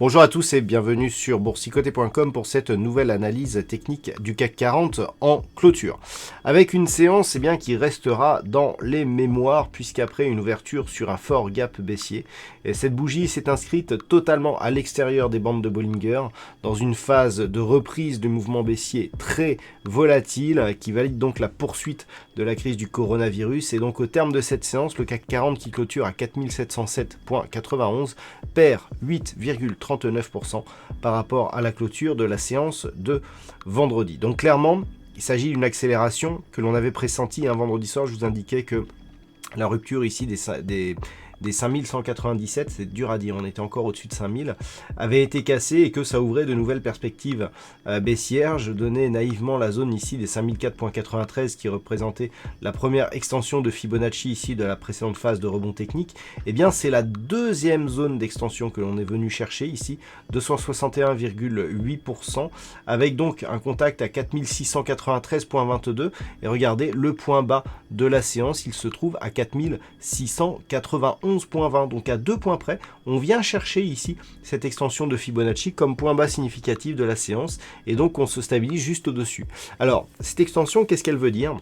Bonjour à tous et bienvenue sur boursicoté.com pour cette nouvelle analyse technique du CAC 40 en clôture. Avec une séance qui restera dans les mémoires puisqu'après une ouverture sur un fort gap baissier, cette bougie s'est inscrite totalement à l'extérieur des bandes de Bollinger dans une phase de reprise du mouvement baissier très volatile qui valide donc la poursuite de la crise du coronavirus. Et donc au terme de cette séance, le CAC 40 qui clôture à 4707,91 perd 8,39% par rapport à la clôture de la séance de vendredi. Donc clairement, il s'agit d'une accélération que l'on avait pressentie un vendredi soir. Je vous indiquais que la rupture ici des 5197, c'est dur à dire, on était encore au-dessus de 5000, avait été cassée et que ça ouvrait de nouvelles perspectives baissières. Je donnais naïvement la zone ici des 5004.93 qui représentait la première extension de Fibonacci ici de la précédente phase de rebond technique. Et bien c'est la deuxième zone d'extension que l'on est venu chercher ici, 261,8%, avec donc un contact à 4693.22. Et regardez, le point bas de la séance, il se trouve à 4691.20, donc à 2 points près, on vient chercher ici cette extension de Fibonacci comme point bas significatif de la séance, et donc on se stabilise juste au-dessus. Alors, cette extension, qu'est-ce qu'elle veut dire ?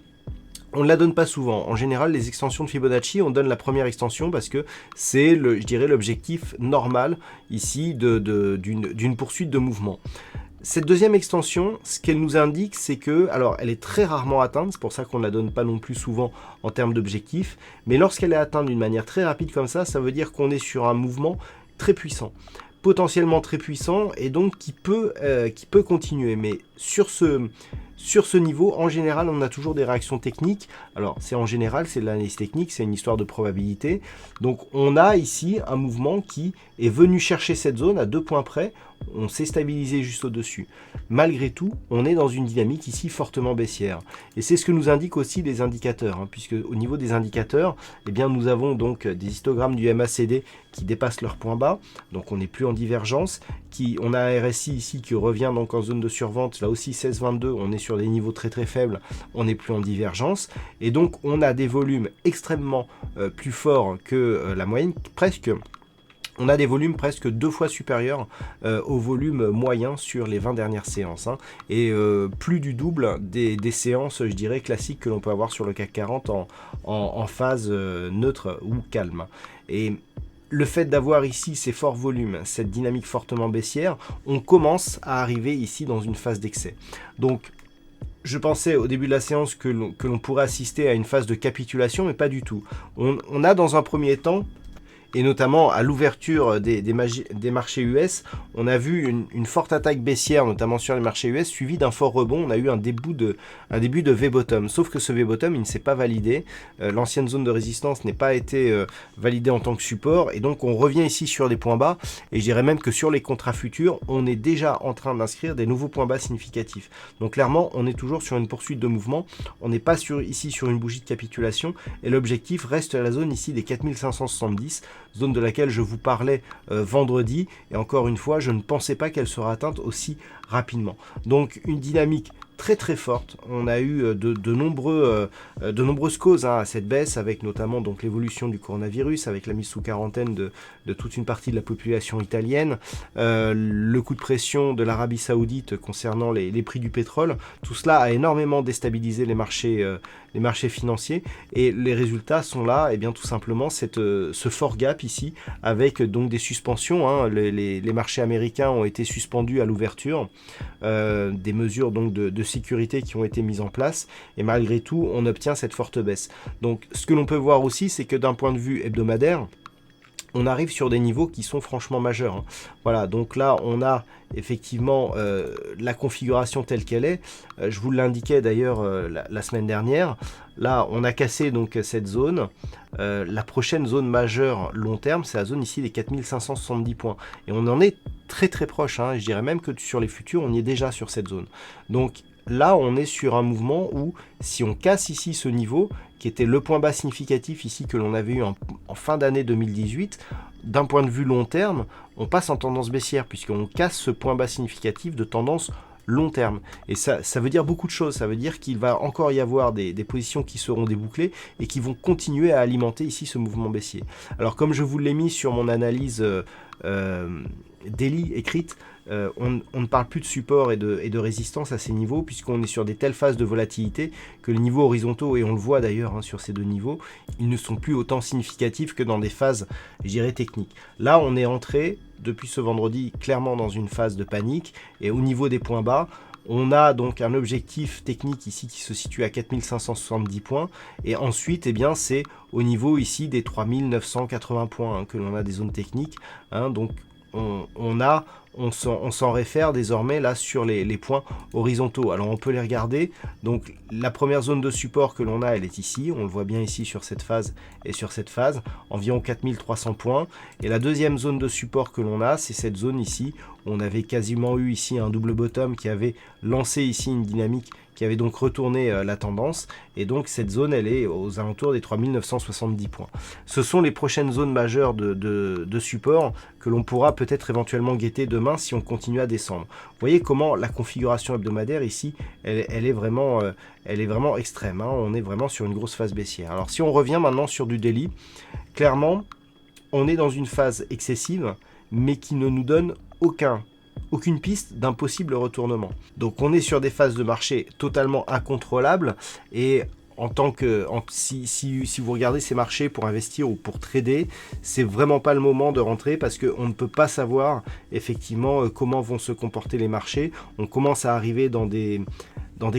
On ne la donne pas souvent. En général, les extensions de Fibonacci, on donne la première extension parce que c'est, je dirais, l'objectif normal ici d'une poursuite de mouvement. Cette deuxième extension, ce qu'elle nous indique, c'est que, alors elle est très rarement atteinte, c'est pour ça qu'on ne la donne pas non plus souvent en termes d'objectifs, mais lorsqu'elle est atteinte d'une manière très rapide comme ça veut dire qu'on est sur un mouvement très puissant, potentiellement très puissant, et donc qui peut continuer. Mais sur ce niveau, en général, on a toujours des réactions techniques. Alors, c'est en général, c'est de l'analyse technique, c'est une histoire de probabilité. Donc, on a ici un mouvement qui est venu chercher cette zone à 2 points près. On s'est stabilisé juste au-dessus. Malgré tout, on est dans une dynamique ici fortement baissière. Et c'est ce que nous indiquent aussi les indicateurs, puisque au niveau des indicateurs, nous avons donc des histogrammes du MACD qui dépassent leur point bas. Donc, on n'est plus en divergence. On a un RSI ici qui revient donc en zone de survente. Là aussi, 16,22, on est sur des niveaux très très faibles. On n'est plus en divergence. Et donc, on a des volumes extrêmement plus forts que la moyenne, on a des volumes presque 2 fois supérieurs au volume moyen sur les 20 dernières séances. Et plus du double des séances, je dirais, classiques que l'on peut avoir sur le CAC 40 en phase neutre ou calme. Et le fait d'avoir ici ces forts volumes, cette dynamique fortement baissière, on commence à arriver ici dans une phase d'excès. Donc, je pensais au début de la séance que l'on pourrait assister à une phase de capitulation, mais pas du tout. On a dans un premier temps, et notamment à l'ouverture des marchés US, on a vu une forte attaque baissière, notamment sur les marchés US, suivie d'un fort rebond. On a eu un début de V-bottom, sauf que ce V-bottom, il ne s'est pas validé. L'ancienne zone de résistance n'est pas été validée en tant que support, et donc on revient ici sur des points bas, et je dirais même que sur les contrats futurs, on est déjà en train d'inscrire des nouveaux points bas significatifs. Donc clairement, on est toujours sur une poursuite de mouvement, on n'est pas ici sur une bougie de capitulation, et l'objectif reste la zone ici des 4570, zone de laquelle je vous parlais vendredi, et encore une fois, je ne pensais pas qu'elle sera atteinte aussi rapidement. Donc une dynamique très très forte. On a eu de nombreuses causes à cette baisse, avec notamment donc l'évolution du coronavirus, avec la mise sous quarantaine de toute une partie de la population italienne, le coup de pression de l'Arabie Saoudite concernant les prix du pétrole. Tout cela a énormément déstabilisé les marchés financiers, et les résultats sont là, et bien tout simplement ce fort gap ici, avec donc des suspensions. Les marchés américains ont été suspendus à l'ouverture, des mesures donc de sécurité qui ont été mises en place, et malgré tout on obtient cette forte baisse. Donc ce que l'on peut voir aussi, c'est que d'un point de vue hebdomadaire, on arrive sur des niveaux qui sont franchement majeurs. Voilà, donc là on a effectivement la configuration telle qu'elle est. Je vous l'indiquais d'ailleurs la semaine dernière. Là on a cassé donc cette zone. La prochaine zone majeure long terme, c'est la zone ici des 4570 points. Et on en est très très proche. Je dirais même que sur les futurs, on y est déjà sur cette zone. Donc là on est sur un mouvement où si on casse ici ce niveau, qui était le point bas significatif ici que l'on avait eu en fin d'année 2018, d'un point de vue long terme, on passe en tendance baissière, puisqu'on casse ce point bas significatif de tendance long terme. Et ça veut dire beaucoup de choses. Ça veut dire qu'il va encore y avoir des positions qui seront débouclées et qui vont continuer à alimenter ici ce mouvement baissier. Alors comme je vous l'ai mis sur mon analyse daily écrite, on ne parle plus de support et de résistance à ces niveaux, puisqu'on est sur des telles phases de volatilité que les niveaux horizontaux, et on le voit d'ailleurs sur ces deux niveaux, ils ne sont plus autant significatifs que dans des phases, je dirais, techniques. Là, on est entré, depuis ce vendredi, clairement dans une phase de panique, et au niveau des points bas, on a donc un objectif technique ici qui se situe à 4570 points, et ensuite, eh bien, c'est au niveau ici des 3980 points que l'on a des zones techniques, donc on s'en réfère désormais là sur les points horizontaux. Alors on peut les regarder. Donc la première zone de support que l'on a, elle est ici. On le voit bien ici sur cette phase et sur cette phase, environ 4300 points. Et la deuxième zone de support que l'on a, c'est cette zone ici. On avait quasiment eu ici un double bottom qui avait lancé ici une dynamique qui avait donc retourné la tendance, et donc cette zone elle est aux alentours des 3970 points. Ce sont les prochaines zones majeures de support que l'on pourra peut-être éventuellement guetter demain si on continue à descendre. Vous voyez comment la configuration hebdomadaire ici, elle est vraiment extrême, on est vraiment sur une grosse phase baissière. Alors si on revient maintenant sur du daily, clairement on est dans une phase excessive, mais qui ne nous donne aucune piste d'un possible retournement. Donc on est sur des phases de marché totalement incontrôlables, et si vous regardez ces marchés pour investir ou pour trader, c'est vraiment pas le moment de rentrer, parce qu'on ne peut pas savoir effectivement comment vont se comporter les marchés. On commence à arriver dans des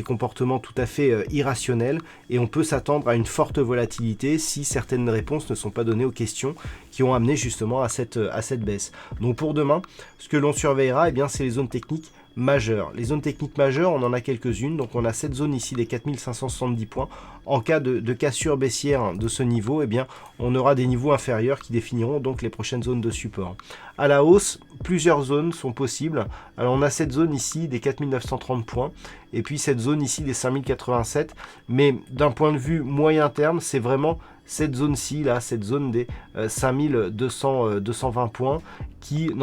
comportements tout à fait irrationnels, et on peut s'attendre à une forte volatilité si certaines réponses ne sont pas données aux questions qui ont amené justement à cette baisse. Donc pour demain, ce que l'on surveillera, eh bien, c'est les zones techniques majeures. Les zones techniques majeures, on en a quelques-unes. Donc on a cette zone ici des 4570 points. En cas de cassure baissière de ce niveau, eh bien, on aura des niveaux inférieurs qui définiront donc les prochaines zones de support. À la hausse, plusieurs zones sont possibles. Alors on a cette zone ici des 4930 points, et puis cette zone ici des 5087, mais d'un point de vue moyen terme, c'est vraiment cette zone-ci, là, cette zone des 5220 points,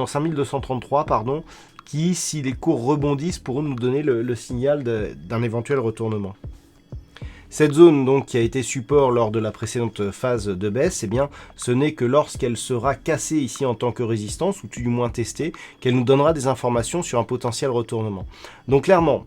5233, pardon, qui, si les cours rebondissent, pourront nous donner le signal d'un éventuel retournement. Cette zone donc qui a été support lors de la précédente phase de baisse, eh bien, ce n'est que lorsqu'elle sera cassée ici en tant que résistance, ou tout du moins testée, qu'elle nous donnera des informations sur un potentiel retournement. Donc clairement,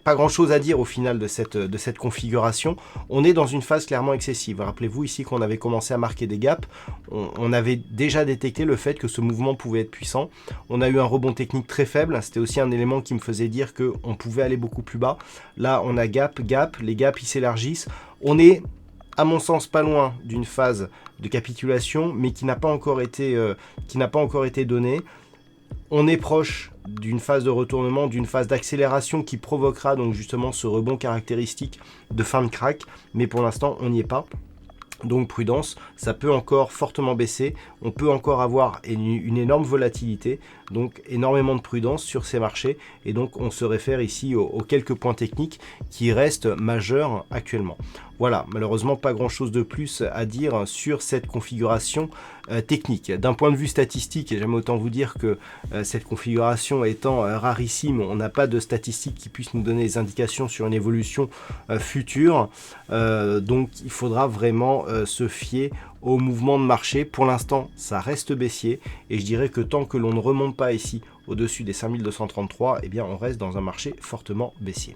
pas grand chose à dire au final de cette configuration. On est dans une phase clairement excessive. Rappelez-vous ici qu'on avait commencé à marquer des gaps. On avait déjà détecté le fait que ce mouvement pouvait être puissant. On a eu un rebond technique très faible. C'était aussi un élément qui me faisait dire qu'on pouvait aller beaucoup plus bas. Là, on a gap. Les gaps ils s'élargissent. On est, à mon sens, pas loin d'une phase de capitulation, mais qui n'a pas encore été donnée. On est proche d'une phase de retournement, d'une phase d'accélération qui provoquera donc justement ce rebond caractéristique de fin de crack, mais pour l'instant on n'y est pas. Donc prudence, ça peut encore fortement baisser, on peut encore avoir une énorme volatilité, donc énormément de prudence sur ces marchés, et donc on se réfère ici aux quelques points techniques qui restent majeurs actuellement. Voilà, malheureusement pas grand chose de plus à dire sur cette configuration technique. D'un point de vue statistique, et j'aime autant vous dire que cette configuration étant rarissime, on n'a pas de statistiques qui puissent nous donner des indications sur une évolution future, donc il faudra vraiment se fier au mouvement de marché. Pour l'instant, ça reste baissier, et je dirais que tant que l'on ne remonte pas ici au-dessus des 5233, eh bien on reste dans un marché fortement baissier.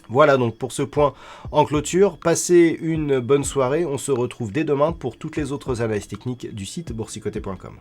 Voilà donc pour ce point en clôture. Passez une bonne soirée. On se retrouve dès demain pour toutes les autres analyses techniques du site boursicoté.com.